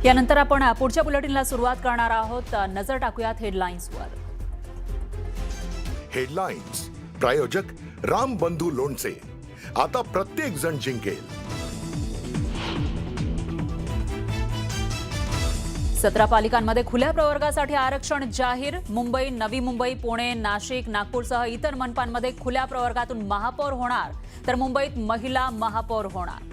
यानंतर आपण पुढच्या बुलेटिनला सुरुवात करणार आहोत। नजर टाकूयात हेडलाईन्सवर। हेडलाईन्स प्रायोजक राम बंधू लोणचे, आता प्रत्येक जण जिंकेल। 17 पालिकांमध्ये खुल्या प्रवर्गासाठी आरक्षण जाहीर। मुंबई, नवी मुंबई, पुणे, नाशिक, नागपूरसह इतर मनपांमध्ये खुल्या प्रवर्गातून महापौर होणार, तर मुंबईत महिला महापौर होणार।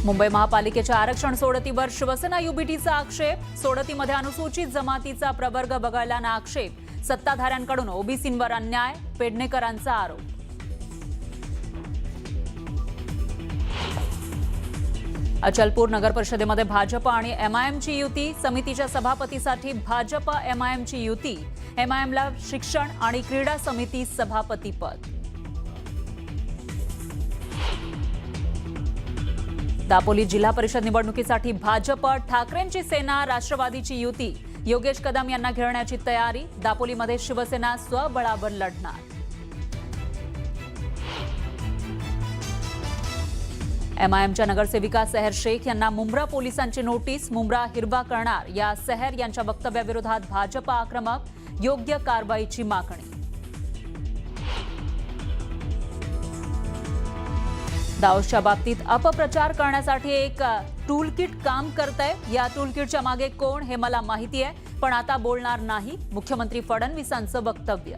मुंबई महापालिकेच्या आरक्षण सोडतीवर शिवसेना युबीटीचा आक्षेप। सोडतीमध्ये अनुसूचित जमातीचा प्रवर्ग वगळल्यानं आक्षेप। सत्ताधाऱ्यांकडून ओबीसींवर अन्याय, पेडणेकरांचा आरोप। अचलपूर नगर परिषदेमध्ये भाजप आणि एमआयएमची युती। समितीच्या सभापतीसाठी भाजप एमआयएमची युती। एमआयएमला शिक्षण आणि क्रीडा समिती सभापतीपद। दापोली जिल्हा परिषद निवडणुकीसाठी भाजप, ठाकरेंची सेना, राष्ट्रवादीची युती। योगेश कदम यांना घेरण्याची तयारी। दापोलीमध्ये शिवसेना स्वबळावर लढणार। एमआयएमच्या नगरसेविका सेहर शेख यांना मुंब्रा पोलिसांची नोटीस। मुंब्रा हिरवा करणार या सेहर यांच्या वक्तव्याविरोधात भाजप आक्रमक, योग्य कारवाईची मागणी। दाऊदच्या बाबतीत अपप्रचार करण्यासाठी एक टूलकिट काम करतंय। या टूलकिटच्या मागे कोण हे मला माहिती आहे, पण आता बोलणार नाही, मुख्यमंत्री फडणवीसांचं वक्तव्य।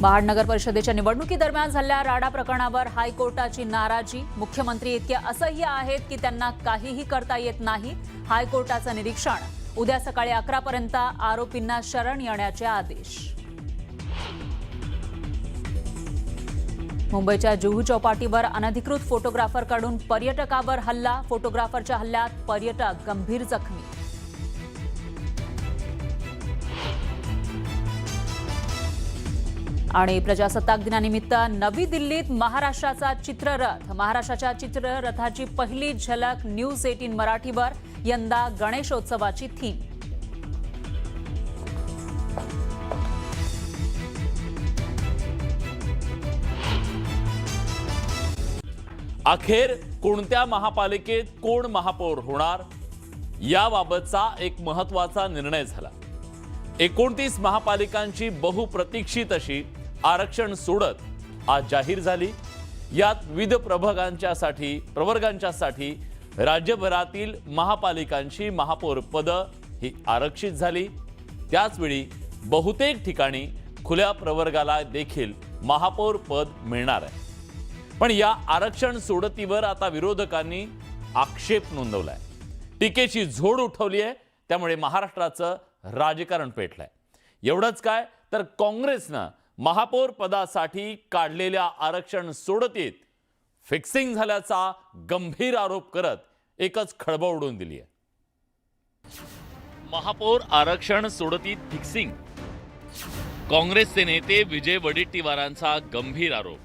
महाड नगर परिषदेच्या निवडणुकीदरम्यान झालेल्या राडा प्रकरणावर हायकोर्टाची नाराजी। मुख्यमंत्री इतके असह्य आहेत की त्यांना काहीही करता येत नाही। हायकोर्टाचं निरीक्षण। उद्या सकाळी 11 पर्यंत आरोपींना शरण येण्याचे आदेश। मुंबईच्या जुहू चौपाटीवर अनधिकृत फोटोग्राफरकडून पर्यटकावर हल्ला। फोटोग्राफरच्या हल्ल्यात पर्यटक गंभीर जखमी। आणि प्रजासत्ताक दिनानिमित्त नवी दिल्लीत महाराष्ट्राचा चित्ररथ। महाराष्ट्राच्या चित्ररथाची पहिली झलक न्यूज 18 मराठीवर। यंदा गणेशोत्सवाची थीम। अखेर कोणत्या महापालिकेत कोण महापौर होणार याबाबतचा एक महत्त्वाचा निर्णय झाला। 29 महापालिकांची बहुप्रतीक्षित अशी आरक्षण सोडत आज जाहीर झाली। यात विविध प्रवर्गांच्यासाठी राज्यभरातील महापालिकांची महापौर पद ही आरक्षित झाली। त्याचवेळी बहुतेक ठिकाणी खुल्या प्रवर्गाला देखील महापौर पद मिळणार आहे। पण या आरक्षण सोडतीवर आता विरोधकांनी आक्षेप नोंदवलाय, टीकेची झोड उठवली आहे। त्यामुळे महाराष्ट्राचं राजकारण पेटलंय। एवढंच काय तर काँग्रेसनं महापौर पदासाठी काढलेल्या आरक्षण सोडतीत फिक्सिंग झाल्याचा गंभीर आरोप करत एकच खळबळ उडवून दिली आहे। महापौर आरक्षण सोडतीत फिक्सिंग, काँग्रेसचे नेते विजय वडेट्टीवारांचा गंभीर आरोप।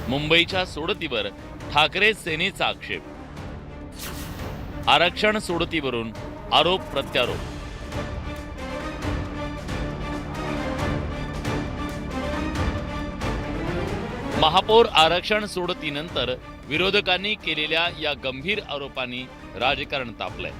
मुंबईच्या सोडतीवर ठाकरे सेनेचा आक्षेप। आरक्षण सोडतीवरून आरोप प्रत्यारोप। महापौर आरक्षण सोडतीनंतर विरोधकांनी केलेल्या या गंभीर आरोपांनी राजकारण तापलंय।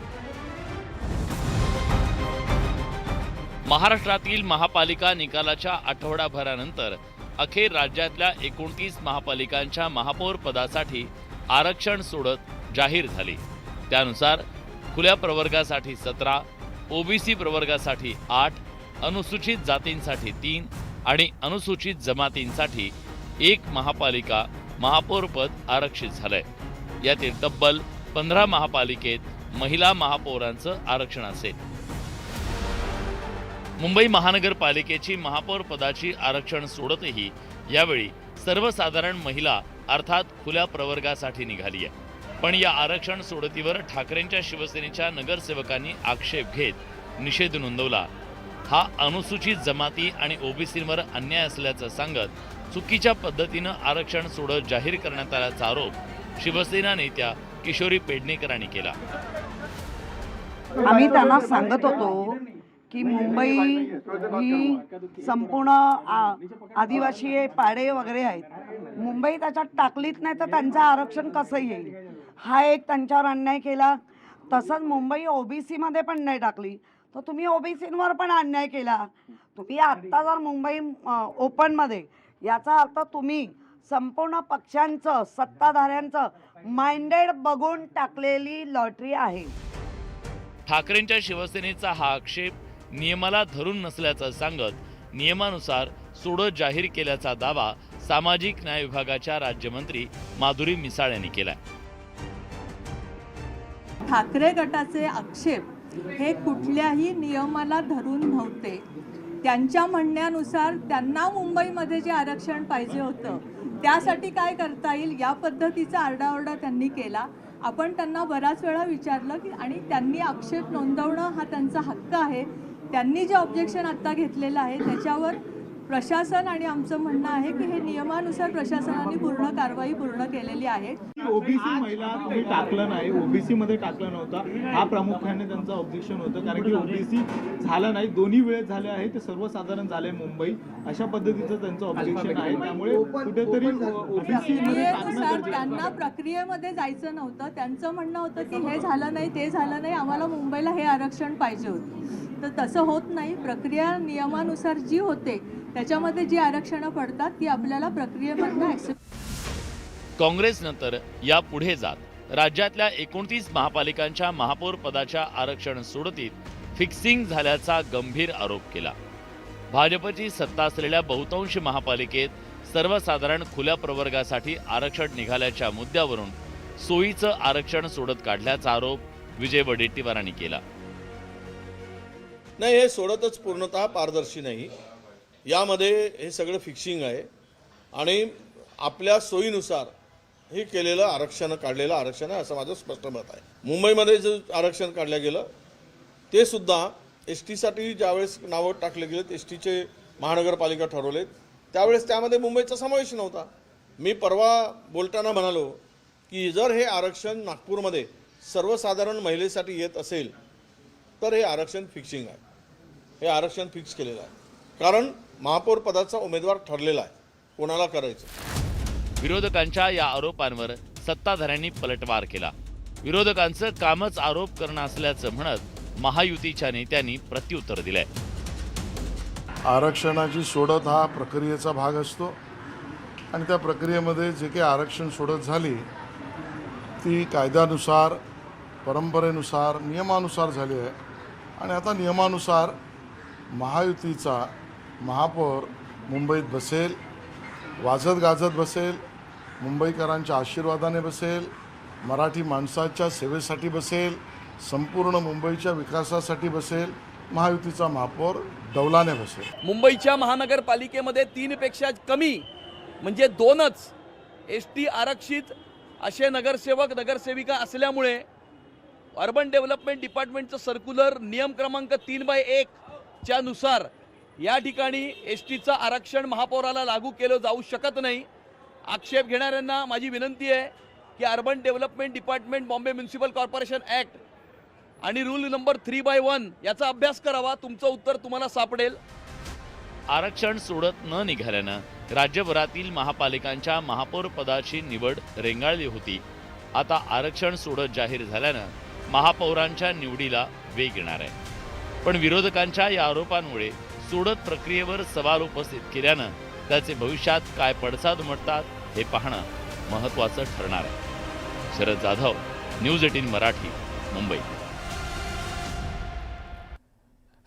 महाराष्ट्रातील महापालिका निकालाच्या आठवडाभरानंतर अखेर राज्यातल्या 29 महापालिकांच्या महापौर पदासाठी आरक्षण सोडत जाहीर झाली। त्यानुसार खुल्या प्रवर्गासाठी 17, ओबीसी प्रवर्गासाठी 8, अनुसूचित जातींसाठी 3 आणि अनुसूचित जमातींसाठी 1 महापालिका महापौर पद आरक्षित झालंय। यातील तब्बल 15 महापालिकेत महिला महापौरांचं आरक्षण असेल। मुंबई महानगरपालिकेची महापौर पदाची आरक्षण सोडतही यावेळी सर्वसाधारण महिला अर्थात खुल्या प्रवर्गासाठी निघाली आहे। पण या आरक्षण सोडतीवर ठाकरेंच्या शिवसेनेच्या नगरसेवकांनी आक्षेप घेत निषेध नोंदवला। हा अनुसूचित जमाती आणि ओबीसींवर अन्याय असल्याचं सांगत चुकीच्या पद्धतीनं आरक्षण सोडत जाहीर करण्यात आल्याचा आरोप शिवसेना नेत्या किशोरी पेडणेकरांनी केला। आम्ही त्यांना सांगत होतो की मुंबई ही संपूर्ण आदिवासी पाडे वगैरे आहेत, मुंबई त्याच्यात टाकलीच नाही तर त्यांचं आरक्षण कसं येईल, हा एक त्यांच्यावर अन्याय केला. तसंच मुंबई ओबीसी मध्ये पण नाही टाकली तर तुम्ही ओबीसींवर पण अन्याय केला. तुम्ही आत्ता जर मुंबई ओपन मध्ये, याचा अर्थ तुम्ही संपूर्ण पक्षांचं, सत्ताधाऱ्यांचं माइंडेड बघून टाकलेली लॉटरी आहे. ठाकरेंच्या शिवसेनेचा हा आक्षेप नियमाला धरून नसल्याचं सांगत नियमानुसार सोडत जाहीर केल्याचा दावा सामाजिक न्याय विभागाच्या राज्यमंत्री माधुरी मिसाळ यांनी केलाय. ठाकरे गटाचे आक्षेप हे कुठल्याही नियमाला धरून नव्हते. त्यांच्या म्हणण्यानुसार त्यांना मुंबईमध्ये जे आरक्षण पाहिजे होतं त्यासाठी काय करता येईल या पद्धतीचा आरडाओरडा त्यांनी केला. आपण त्यांना बराच वेळा विचारलं की, आणि त्यांनी आक्षेप नोंदवणं हा त्यांचा हक्क आहे. त्यांनी जे ऑब्जेक्शन आत्ता घेतलेलं आहे त्याच्यावर प्रशासन आणि आमचं म्हणणं आहे की हे नियमानुसार प्रशासनाने पूर्ण कारवाई पूर्ण केलेली आहे. ओबीसी महिला तुम्ही टाकलं नाही, ओबीसी मध्ये टाकलं नव्हतं, हा प्रामुख्याने त्यांचं ऑब्जेक्शन होतं. कारण की ओबीसी झालं नाही, दोन्ही वेळेस झाले आहे, ते सर्वसाधारण झाले मुंबई, अशा पद्धतीचं त्यांचं ऑब्जेक्शन आहे. त्यामुळे कुठेतरी ओबीसी प्रक्रियेनुसार त्यांना प्रक्रियेमध्ये जायचं नव्हतं. त्यांचं म्हणणं होतं की हे झालं नाही, ते झालं नाही, आम्हाला मुंबईला हे आरक्षण पाहिजे होतं. तर तसं होत नाही. प्रक्रिया नियमानुसार जी होते त्याच्यामध्ये जी आरक्षणं पडतात ती आपल्याला प्रक्रियेमधनं ॲक्सेप्ट. काँग्रेसनंतर या पुढे जात राज्यातल्या 29 महापालिकांच्या महापौर पदाच्या आरक्षण सोडतीत फिक्सिंग झाल्याचा गंभीर आरोप केला. भाजपची सत्ता असलेल्या बहुतांश महापालिकेत सर्वसाधारण खुल्या प्रवर्गासाठी आरक्षण निघाल्याच्या मुद्द्यावरून सोयीचं आरक्षण सोडत काढल्याचा आरोप विजय वडेट्टीवारांनी केला. नाही, हे सोडतच पूर्णतः पारदर्शी नाही. यामध्ये हे सगळं फिक्सिंग आहे आणि आपल्या सोयीनुसार हे केलेलं आरक्षण, काढलेलं आरक्षण आहे असं माझं स्पष्ट मत आहे. मुंबईमध्ये जे आरक्षण काढलं गेलं ते सुद्धा एस टीसाठी ज्यावेळेस नावं टाकले गेलेत, एस टीचे महानगरपालिका ठरवलेत त्यावेळेस त्यामध्ये मुंबईचा समावेश नव्हता. मी परवा बोलताना म्हणालो की जर हे आरक्षण नागपूरमध्ये सर्वसाधारण महिलेसाठी येत असेल तर हे आरक्षण फिक्सिंग आहे. हे आरक्षण फिक्स केलेलं आहे कारण महापौर पदाचा उमेदवार ठरलेला आहे, कोणाला करायचं. विरोधकांच्या या आरोपांवर सत्ताधाऱ्यांनी पलटवार केला. विरोधकांचं कामच आरोप करणं असल्याचं म्हणत महायुतीच्या नेत्यांनी प्रत्युत्तर दिलंय. आरक्षणाची सोडत हा प्रक्रियेचा भाग असतो आणि त्या प्रक्रियेमध्ये जे काही आरक्षण सोडत झाली ती कायद्यानुसार, परंपरेनुसार, नियमानुसार झाली आहे. आणि आता नियमानुसार महायुतीचा महापौर मुंबईत बसेल, वाजत गाजत बसेल, मुंबईकरांच्या आशीर्वादाने बसेल, मराठी माणसाच्या सेवेसाठी बसेल, संपूर्ण मुंबईच्या विकासासाठी बसेल. महायुतीचा महापौर डौलाने बसेल. मुंबईच्या महानगरपालिकेमध्ये 3 पेक्षा कमी म्हणजे 2च ST आरक्षित असे नगरसेवक नगरसेविका असल्यामुळे अर्बन डेव्हलपमेंट डिपार्टमेंटचं सर्क्युलर नियम क्रमांक 3/1 च्या नुसार या ठिकाणी STचं आरक्षण महापौराला लागू केलं जाऊ शकत नाही. आक्षेप घेणाऱ्यांना माझी विनंती आहे की urban development department, Bombay municipal corporation act आणि रूल नंबर 3/1 याचा अभ्यास करावा. तुमचं उत्तर तुम्हाला सापडेल. आरक्षण सोडत न निघाल्यानं राज्यभरातील महापालिकांच्या महापौर पदाची निवड रेंगाळली होती. आता आरक्षण सोडत जाहीर झाल्यानं महापौरांच्या निवडीला वेग येणार आहे. पण विरोधकांच्या या आरोपांमुळे सोडत प्रक्रियेवर सवाल उपस्थित केल्यानं त्याचे भविष्यात काय पडसाद उमटतात हे पाहणं महत्त्वाचं ठरणार आहे. शरद जाधव, न्यूज 18 मराठी, मुंबई.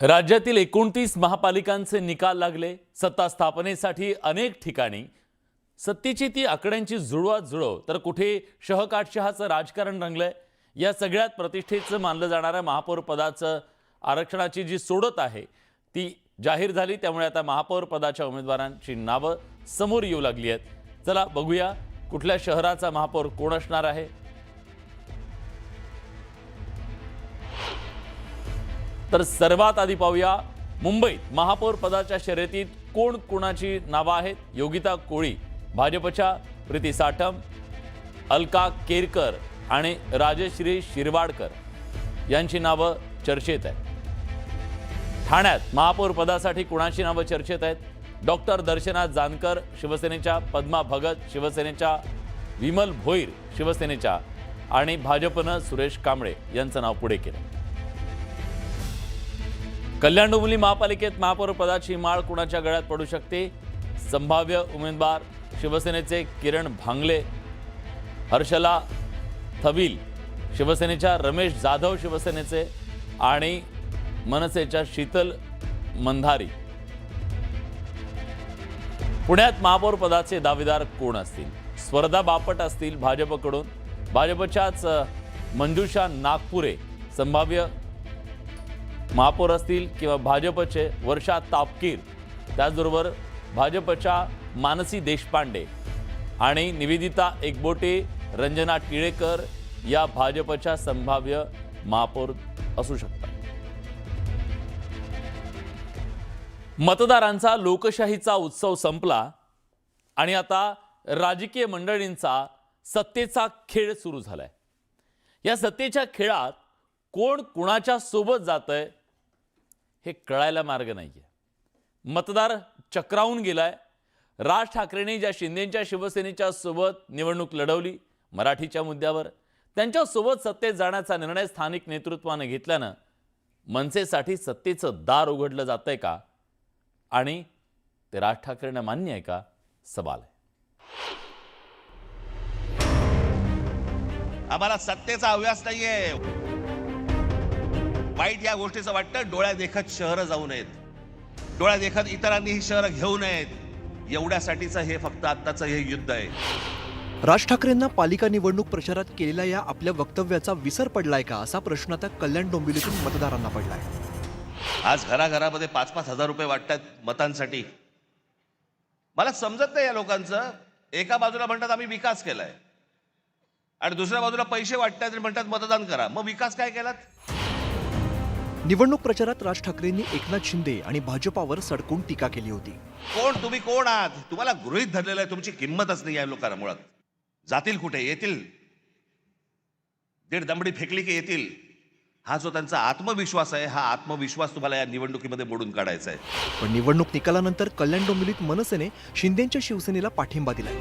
राज्यातील 29 महापालिकांचे निकाल लागले. सत्ता स्थापनेसाठी अनेक ठिकाणी सत्तेची ती आकड्यांची जुळवाजुळव तर कुठे शहकाटशहाचं राजकारण रंगलंय. या सगळ्यात प्रतिष्ठेचं मानलं जाणाऱ्या महापौर पदाचं आरक्षणाची जी सोडत आहे ती जाहीर झाली. त्यामुळे आता महापौर पदाच्या उमेदवारांची नावं समोर येऊ लागली आहेत. चला बघूया कुठल्या शहराचा महापौर कोण असणार आहे. तर सर्वात आधी पाहूया मुंबईत महापौर पदाच्या शर्यतीत कोण कोणाची नावं आहेत. योगिता कोळी भाजपच्या, प्रीती साठम, अलका केरकर आणि राजश्री शिरवाडकर यांची नावं चर्चेत आहेत. ठाण्यात महापौर पदासाठी कुणाची नावं चर्चेत आहेत? डॉक्टर दर्शना जानकर शिवसेनेच्या, पद्मा भगत शिवसेनेच्या, विमल भोईर शिवसेनेच्या आणि भाजपनं सुरेश कांबळे यांचं नाव पुढे केलं. कल्याण डोंबिवली महापालिकेत महापौर पदाची माळ कुणाच्या गळ्यात पडू शकते? संभाव्य उमेदवार शिवसेनेचे किरण भांगले, हर्षला थविल शिवसेनेच्या, रमेश जाधव शिवसेनेचे आणि मनसेच्या शीतल मंधारी. पुण्यात महापौर पदाचे दावेदार कोण असतील? स्वर्धा बापट असतील भाजपकडून, भाजपच्याच मंजुषा नागपुरे संभाव्य महापौर असतील, किंवा भाजपचे वर्षा तापकीर, त्याचबरोबर भाजपच्या मानसी देशपांडे आणि निवेदिता एकबोटे, रंजना टिळेकर या भाजपच्या संभाव्य महापौर असू शकतात. मतदारांचा लोकशाहीचा उत्सव संपला आणि आता राजकीय मंडळींचा सत्तेचा खेळ सुरू झालाय. या सत्तेच्या खेळात कोण कुणाच्या सोबत जातंय हे कळायला मार्ग नाहीये. मतदार चक्रावून गेलाय. राज ठाकरेंनी ज्या शिंदेच्या शिवसेनेच्या सोबत निवडणूक लढवली मराठीच्या मुद्द्यावर, त्यांच्या सोबत सत्तेत जाण्याचा निर्णय स्थानिक नेतृत्वाने घेतल्यानं मनसेसाठी सत्तेचं दार उघडलं जातंय का? आणि ते राज ठाकरेंना मान्य आहे का? सवाल आहे. आम्हाला सत्तेचा हव्यास नाहीये. वाईट या गोष्टीचं वाटतं, डोळ्या देखत शहरं जाऊ नयेत, डोळ्या देखत इतरांनी ही शहरं घेऊ नयेत, एवढ्यासाठीचं हे फक्त आत्ताचं हे युद्ध आहे. राज ठाकरेंना पालिका निवडणूक प्रचारात केलेल्या या आपल्या वक्तव्याचा विसर पडलाय का, असा प्रश्न आता कल्याण डोंबिवलीतील मतदारांना पडलाय. आज घराघरामध्ये 5-5 हजार रुपये वाटतात मतांसाठी. मला समजत नाही या लोकांचं. एका बाजूला म्हणतात आम्ही विकास केलाय आणि दुसऱ्या बाजूला पैसे वाटतात आणि म्हणतात मतदान करा. मग विकास काय केलात? निवडणूक प्रचारात राज ठाकरेंनी एकनाथ शिंदे आणि भाजपावर सडकून टीका केली होती. तुम्ही कोण आहात? तुम्हाला गृहीत धरलेलं आहे, तुमची किंमतच नाही या लोकांना. मुळात जातील कुठे? येतील, दीड दमडी फेकली की येतील. हा जो त्यांचा आत्मविश्वास आहे, हा आत्मविश्वास तुम्हाला या निवडणुकीमध्ये मोडून काढायचा आहे. पण निवडणूक निकालानंतर कल्याण डोंबिवलीत मनसेने शिंदेच्या शिवसेनेला पाठिंबा दिलाय.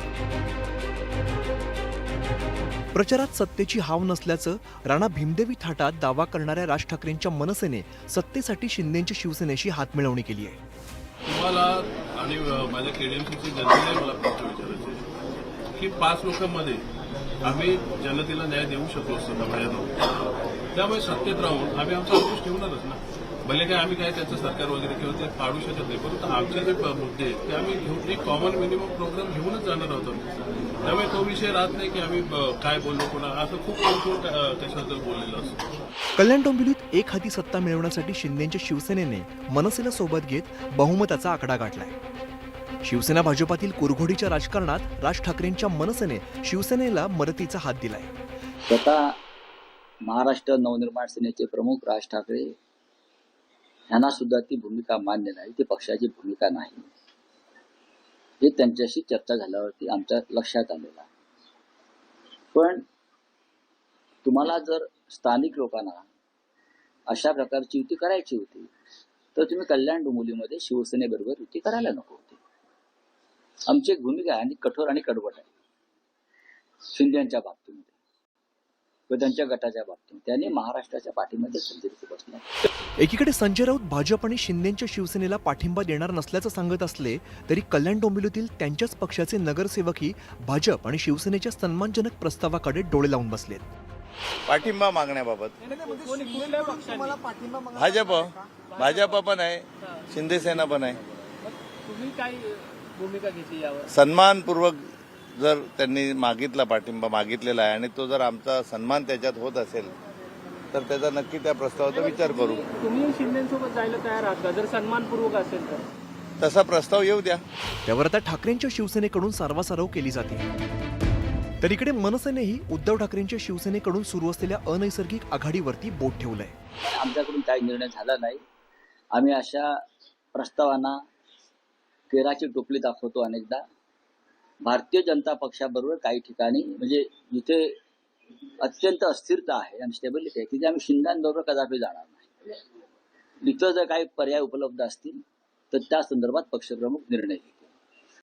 प्रचारात सत्तेची हाव नसल्याचं राणा भीमदेवी थाटात दावा करणाऱ्या राज ठाकरेंच्या मनसेने सत्तेसाठी शिंदेच्या शिवसेनेशी हातमिळवणी केली आहे. तुम्हाला आणि माझ्या केडीएमसीची जनतेला मला प्रश्न विचारायचे की 5 लोकांमध्ये आम्ही जनतेला न्याय देऊ शकलो असतो त्यामुळे सत्तेत राहून आम्ही आमचा आक्रोश ठेवणारच ना. भले काय आम्ही काय त्याचं सरकार वगैरे किंवा ते पाडू शकत नाही, परंतु आमचे जे मुद्दे आहेत ते आम्ही घेऊन एक कॉमन मिनिमम प्रोग्राम घेऊनच जाणार आहोत. त्यामुळे तो विषय राहत नाही की आम्ही काय बोललो कोणा, असं खूप कोण त्याच्याबद्दल बोललेलं असतं. कल्याण डोंबिवलीत एक हाती सत्ता मिळवण्यासाठी शिंदेच्या शिवसेनेने मनसेला सोबत घेत बहुमताचा आकडा गाठलाय. शिवसेना भाजपातील कुरघोडीच्या राजकारणात राज ठाकरेंच्या मनसेने शिवसेनेला मदतीचा हात दिलाय. स्वतः महाराष्ट्र नवनिर्माण सेनेचे प्रमुख राज ठाकरे यांना सुद्धा ती भूमिका मान्य नाही, ती पक्षाची भूमिका नाही, हे त्यांच्याशी चर्चा झाल्यावरती आमच्या लक्षात आलेलं आहे. पण तुम्हाला जर स्थानिक लोकांना अशा प्रकारची युती करायची होती तर तुम्ही कल्याण डोंबिवलीमध्ये शिवसेनेबरोबर युती करायला नको होती. आमची एक भूमिका आहे आणि कठोर आणि कडवट आहे शिंदेच्या बाबतीमध्ये व त्यांच्या गटाच्या बाबतीत. त्यांनी महाराष्ट्राच्या पाठीमध्ये संधी बसल्या. एकीकडे संजय राऊत भाजप आणि शिंदेच्या शिवसेनेला पाठिंबा देणार नसल्याचं सांगत असले तरी कल्याण डोंबिवलीतील त्यांच्याच पक्षाचे नगरसेवकही भाजप आणि शिवसेनेच्या सन्मानजनक प्रस्तावाकडे डोळे लावून बसलेत. पाठिंबा मागण्याबाबत भाजप पण आहे, शिंदे सेना पण आहे. तुम्ही काय भूमिका घेतली यावर? सन्मानपूर्वक जर त्यांनी मागितला, पाठिंबा मागितलेला आहे आणि तो जर आमचा सन्मान त्याच्यात होत असेल तर त्याचा नक्की त्या प्रस्तावाचा विचार करू. तुम्ही शिंदेसोबत जायला तयार आहात का जर सन्मानपूर्वक असेल तर? तसा प्रस्ताव येऊ द्या. त्यावर आता ठाकरेंच्या शिवसेनेकडून सारवासारव केली जाते. तर इकडे मनसेनेही उद्धव ठाकरेंच्या शिवसेनेकडून सुरू असलेल्या अनैसर्गिक आघाडीवरती बोट ठेवलंय. आमच्याकडून काही निर्णय झाला नाही. आम्ही अशा प्रस्तावांना केराची टोपली दाखवतो अनेकदा. भारतीय जनता पक्षाबरोबर काही ठिकाणी म्हणजे जिथे अत्यंत अस्थिरता आहे आणि स्टेबिलिटी आहे तिथे आम्ही शिंदेबरोबर कदापि जाणार नाही. इतर जर काही पर्याय उपलब्ध असतील तर त्या संदर्भात पक्षप्रमुख निर्णय घेईल.